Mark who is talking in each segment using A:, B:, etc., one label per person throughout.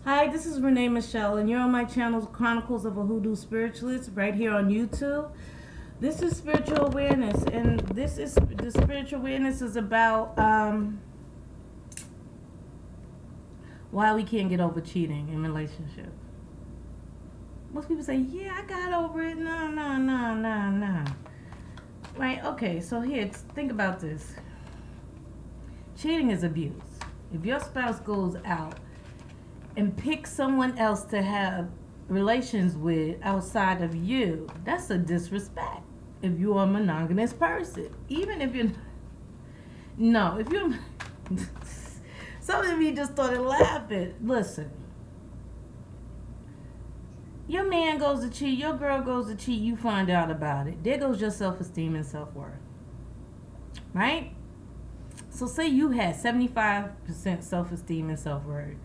A: Hi, this is Renee Michelle, and you're on my channel, Chronicles of a Hoodoo Spiritualist, right here on YouTube. This is spiritual awareness, and the spiritual awareness is about why we can't get over cheating in relationships. Most people say, "Yeah, I got over it." No. Right? Okay, so here, think about this. Cheating is abuse. If your spouse goes out and pick someone else to have relations with outside of you, that's a disrespect. If you're a monogamous person, even if you're no, if you're some of you just started laughing. Listen, your man goes to cheat, your girl goes to cheat, you find out about it. There goes your self-esteem and self-worth, right? So say you had 75% self-esteem and self-worth,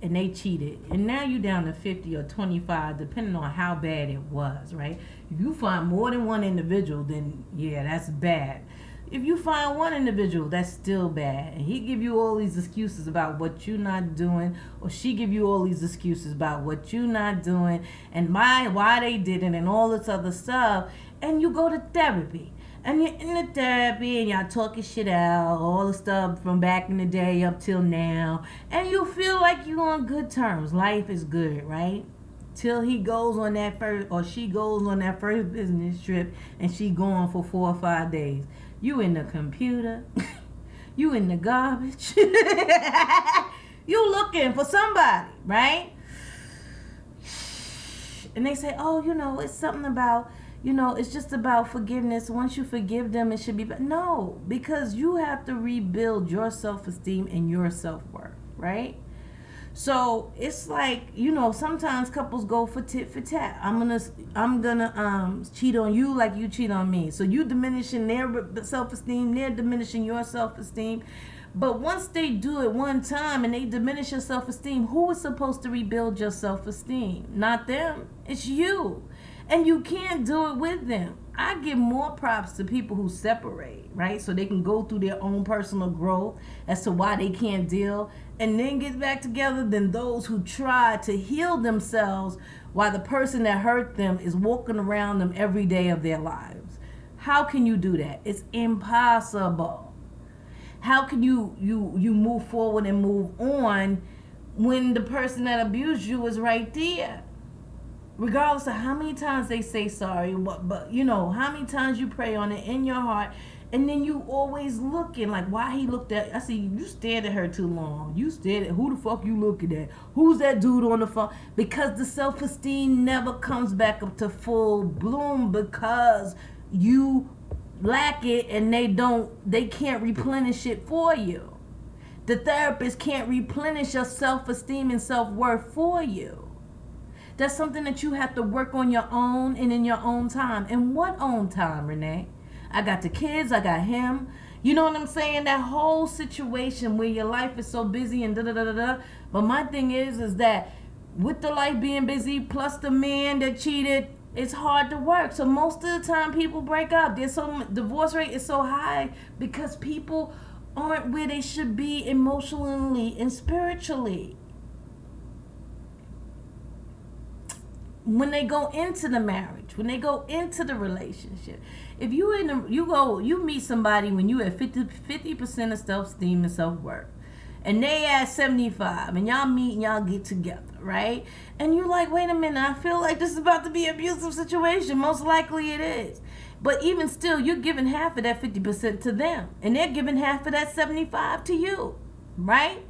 A: and they cheated, and now you down to 50 or 25, depending on how bad it was, right? If you find more than one individual, then yeah, that's bad. If you find one individual, that's still bad, and he give you all these excuses about what you're not doing, or she give you all these excuses about what you're not doing, and why they did it, and all this other stuff, and you go to therapy. And you're in the therapy and y'all talking shit out, all the stuff from back in the day up till now. And you feel like you're on good terms. Life is good, right? Till he goes on that first, or she goes on that first business trip and she gone for 4 or 5 days. You in the computer. You in the garbage. You looking for somebody, right? And they say, oh, it's something about... it's just about forgiveness. Once you forgive them, it should be... No, because you have to rebuild your self-esteem and your self-worth, right? So it's like, sometimes couples go for tit for tat. I'm gonna cheat on you like you cheat on me. So you diminishing their self-esteem, they're diminishing your self-esteem. But once they do it one time and they diminish your self-esteem, who is supposed to rebuild your self-esteem? Not them. It's you. And you can't do it with them. I give more props to people who separate, right? So they can go through their own personal growth as to why they can't deal and then get back together than those who try to heal themselves while the person that hurt them is walking around them every day of their lives. How can you do that? It's impossible. How can you move forward and move on when the person that abused you is right there? Regardless of how many times they say sorry, but how many times you pray on it in your heart, and then you always looking like why he looked at. I see you stared at her too long. You stared at who the fuck you looking at? Who's that dude on the phone? Because the self-esteem never comes back up to full bloom because you lack it, and they can't replenish it for you. The therapist can't replenish your self-esteem and self-worth for you. That's something that you have to work on your own and in your own time. And what own time, Renee? I got the kids, I got him. You know what I'm saying? That whole situation where your life is so busy and da-da-da-da-da. But my thing is that with the life being busy, plus the man that cheated, it's hard to work. So most of the time people break up. Divorce rate is so high because people aren't where they should be emotionally and spiritually. When they go into the marriage, when they go into the relationship, if you meet somebody when you have 50% of self-esteem and self-worth, and they at 75, and y'all meet and y'all get together, right? And you're like, wait a minute, I feel like this is about to be an abusive situation. Most likely it is. But even still, you're giving half of that 50% to them, and they're giving half of that 75 to you, right?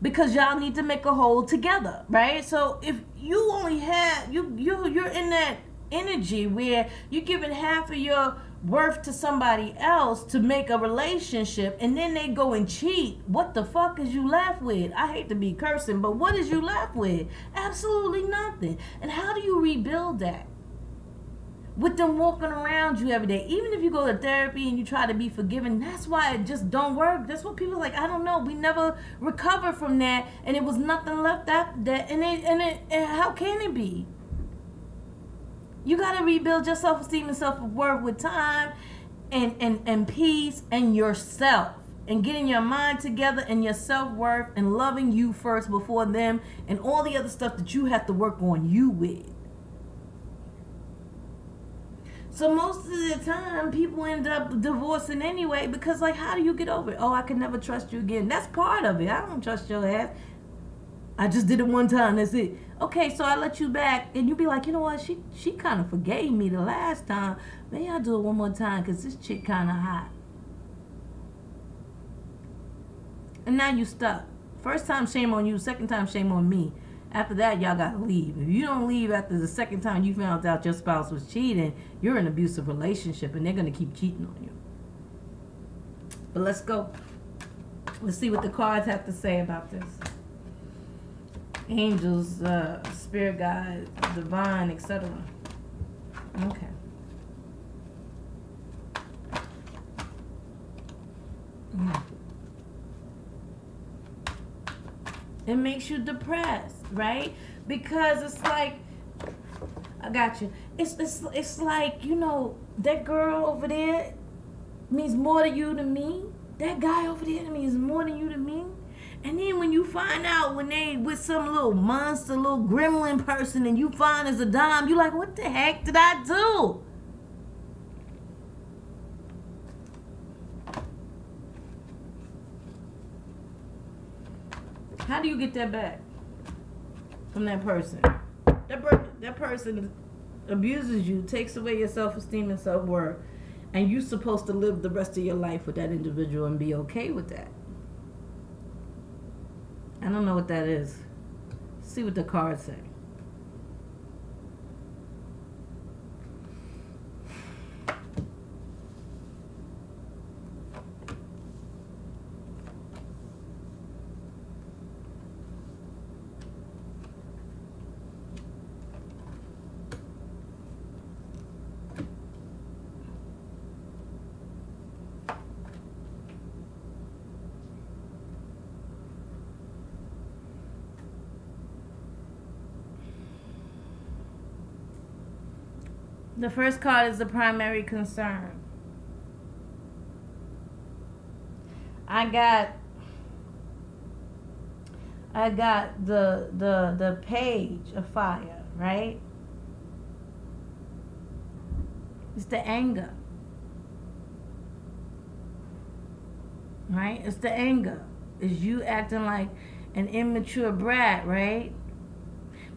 A: Because y'all need to make a whole together, right? So if you only have you're in that energy where you're giving half of your worth to somebody else to make a relationship, and then they go and cheat, what the fuck is you left with? I hate to be cursing, but what is you left with? Absolutely nothing. And how do you rebuild that? With them walking around you every day. Even if you go to therapy and you try to be forgiving, that's why it just don't work. That's what people are like, I don't know, we never recover from that, and it was nothing left after that. And how can it be? You got to rebuild your self-esteem and self-worth with time and peace and yourself. and getting your mind together and your self-worth and loving you first before them and all the other stuff that you have to work on you with. So most of the time, people end up divorcing anyway because, like, how do you get over it? Oh, I can never trust you again. That's part of it. I don't trust your ass. I just did it one time. That's it. Okay, so I let you back, and you be like, you know what? She kind of forgave me the last time. Maybe I'll do it one more time because this chick kind of hot. And now you stuck. First time, shame on you. Second time, shame on me. After that, y'all gotta leave. If you don't leave after the second time you found out your spouse was cheating, you're in an abusive relationship and they're gonna keep cheating on you. But let's go. Let's see what the cards have to say about this. Angels, spirit guides, divine, etc. Okay. It makes you depressed, right? Because it's like, I got you. It's like, you know, that girl over there means more to you than me. That guy over there means more to you than me. And then when you find out when they with some little monster, little gremlin person, and you find as a dime, you like, what the heck did I do? How do you get that back from that person? That person abuses you, takes away your self-esteem and self-worth, and you're supposed to live the rest of your life with that individual and be okay with that. I don't know what that is. See what the cards say. The first card is the primary concern. I got the page of fire, right? It's the anger. Right? It's the anger. It's you acting like an immature brat, right?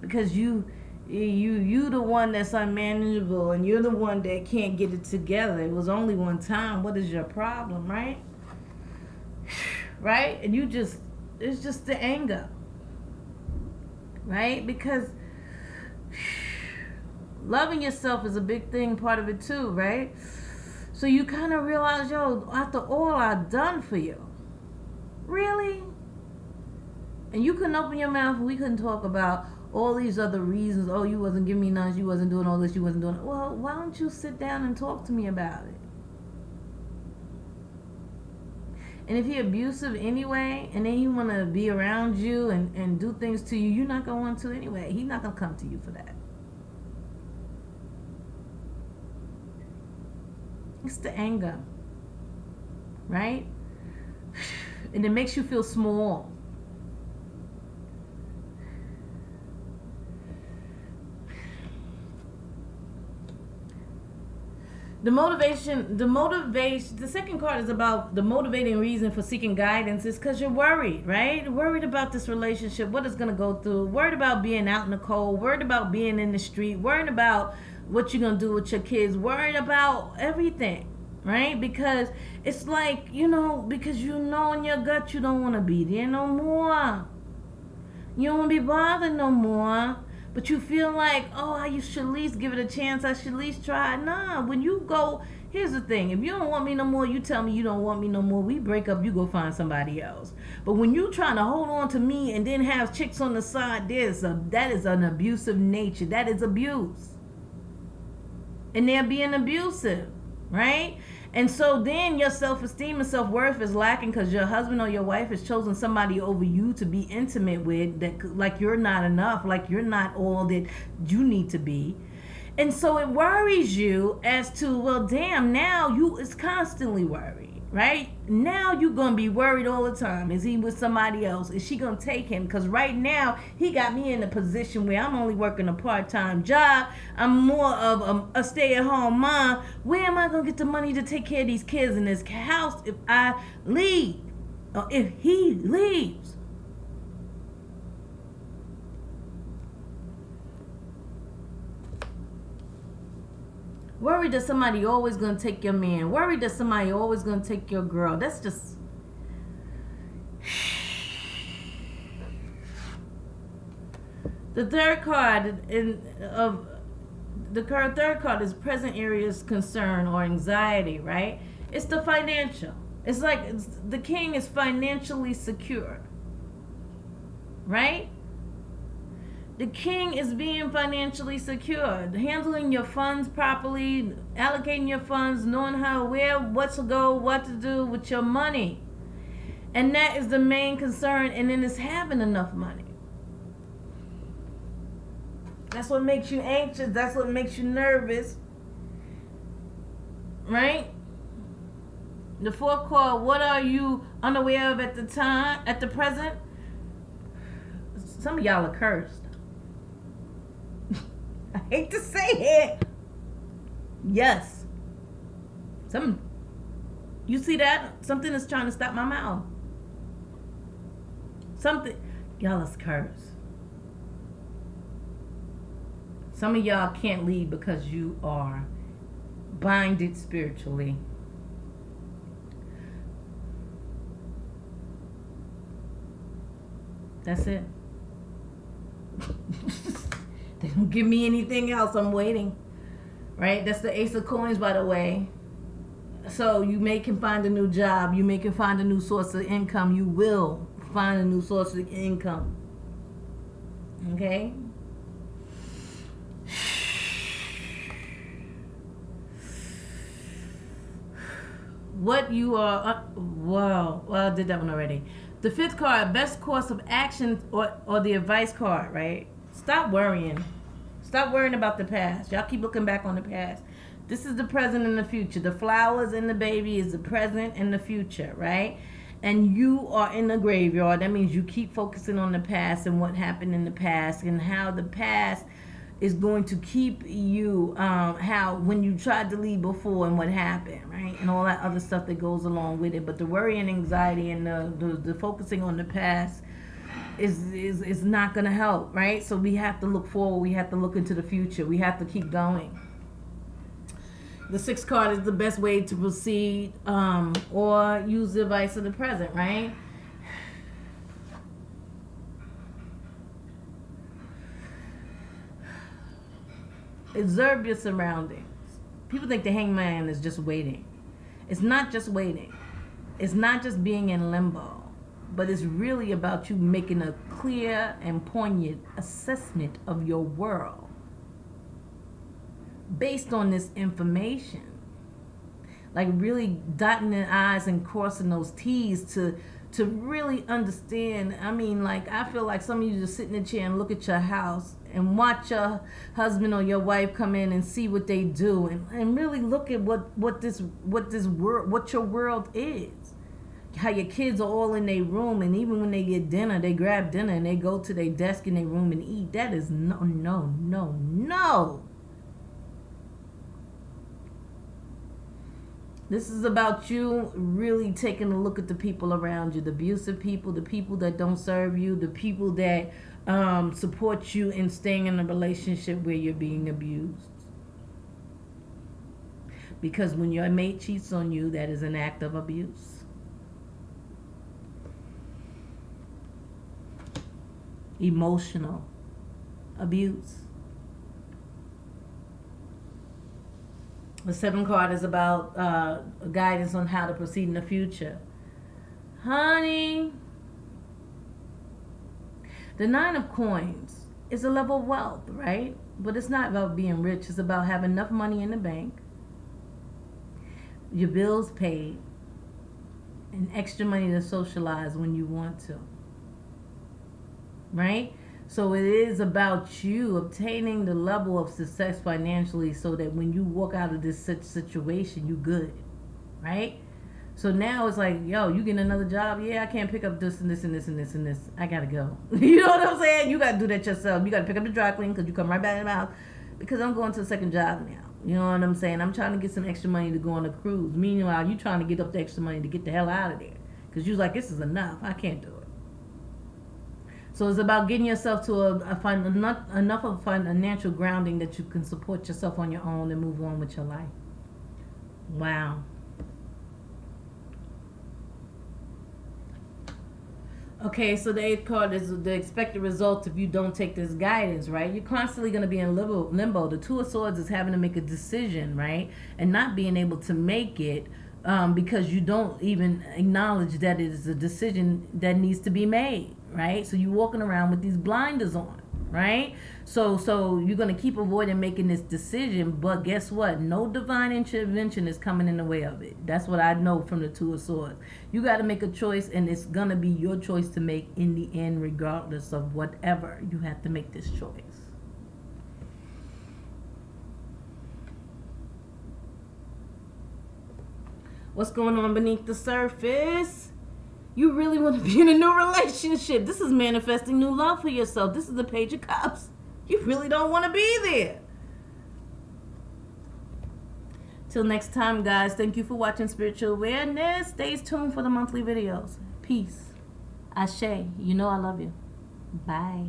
A: Because you the one that's unmanageable and you're the one that can't get it together. It was only one time. What is your problem, right? Right? And it's just the anger. Right? Because loving yourself is a big thing, part of it too, right? So you kind of realize, yo, after all I've done for you, really? And you couldn't open your mouth and we couldn't talk about all these other reasons. Oh, you wasn't giving me none, you wasn't doing all this, you wasn't doing it. Well, why don't you sit down and talk to me about it? And if he abusive anyway, and then he want to be around you and do things to you, you're not going to want to anyway. He's not going to come to you for that. It's the anger, right? And it makes you feel small. The second card is about the motivating reason for seeking guidance is because you're worried, right? You're worried about this relationship, what it's going to go through, worried about being out in the cold, worried about being in the street, worried about what you're going to do with your kids, worried about everything, right? Because it's like, because you know in your gut you don't want to be there no more. You don't want to be bothered no more. But you feel like, oh, I should at least give it a chance. I should at least try. Nah, when you go, here's the thing. If you don't want me no more, you tell me you don't want me no more. We break up, you go find somebody else. But when you trying to hold on to me and then have chicks on the side, that is an abusive nature. That is abuse. And they're being abusive, right? And so then your self-esteem and self-worth is lacking because your husband or your wife has chosen somebody over you to be intimate with, that like you're not enough, like you're not all that you need to be. And so it worries you as to, well, damn, now you is constantly worried. right? Now you're going to be worried all the time. Is he with somebody else? Is she going to take him? Because right now, he got me in a position where I'm only working a part-time job. I'm more of a stay-at-home mom. Where am I going to get the money to take care of these kids in this house if I leave? Or if he leaves? Worried that somebody always going to take your man. Worried that somebody always going to take your girl. That's just... The third card third card is present areas concern or anxiety, right? It's the financial. It's like the king is financially secure, right? The king is being financially secure, handling your funds properly, allocating your funds, knowing how, where, what to go, what to do with your money. And that is the main concern, and then it's having enough money. That's what makes you anxious. That's what makes you nervous. Right? The fourth card, what are you unaware of at the time, at the present? Some of y'all are cursed. I hate to say it. Yes. You see that? Something is trying to stop my mouth. Y'all is cursed. Some of y'all can't leave because you are binded spiritually. That's it. They don't give me anything else. I'm waiting. Right? That's the Ace of Coins, by the way. So you can find a new job. You can find a new source of income. You will find a new source of income. Okay? What you are... well, I did that one already. The fifth card, best course of action or the advice card, right? Stop worrying. Stop worrying about the past. Y'all keep looking back on the past. This is the present and the future. The flowers and the baby is the present and the future, right? And you are in the graveyard. That means you keep focusing on the past and what happened in the past and how the past is going to keep you, how when you tried to leave before and what happened, right? And all that other stuff that goes along with it. But the worry and anxiety and the focusing on the past is not going to help, right? So we have to look forward. We have to look into the future. We have to keep going. The sixth card is the best way to proceed or use the advice of the present, right? Observe your surroundings. People think the hangman is just waiting. It's not just waiting. It's not just being in limbo. But it's really about you making a clear and poignant assessment of your world based on this information. Like really dotting the I's and crossing those T's to really understand. I mean, like, I feel like some of you just sit in a chair and look at your house and watch your husband or your wife come in and see what they do and really look at what your world is. How your kids are all in their room, and even when they get dinner, they grab dinner and they go to their desk in their room and eat. That is no. This is about you really taking a look at the people around you, the abusive people, the people that don't serve you, the people that support you in staying in a relationship where you're being abused. Because when your mate cheats on you, that is an act of abuse. Emotional abuse. The seventh card is about guidance on how to proceed in the future. Honey, the Nine of Coins is a level of wealth, right? But it's not about being rich. It's about having enough money in the bank, your bills paid, and extra money to socialize when you want to. Right? So it is about you obtaining the level of success financially so that when you walk out of this situation, you good. Right? So now it's like, yo, you getting another job? Yeah, I can't pick up this and this and this and this and this. I gotta go. You know what I'm saying? You gotta do that yourself. You gotta pick up the dry clean because you come right back in the house. Because I'm going to the second job now. You know what I'm saying? I'm trying to get some extra money to go on a cruise. Meanwhile, you trying to get up the extra money to get the hell out of there. Because you're like, this is enough. I can't do it. So it's about getting yourself to enough of financial grounding that you can support yourself on your own and move on with your life. Wow. Okay, so the 8th card is the expected results if you don't take this guidance, right? You're constantly going to be in limbo. The 2 of Swords is having to make a decision, right? And not being able to make it because you don't even acknowledge that it is a decision that needs to be made, right? So you're walking around with these blinders on, right? So you're going to keep avoiding making this decision, but guess what? No divine intervention is coming in the way of it. That's what I know from the 2 of Swords. You got to make a choice, and it's going to be your choice to make in the end, regardless of whatever. You have to make this choice. What's going on beneath the surface? You really want to be in a new relationship. This is manifesting new love for yourself. This is the Page of Cups. You really don't want to be there. Till next time, guys. Thank you for watching Spiritual Awareness. Stay tuned for the monthly videos. Peace. Ashe. You know I love you. Bye.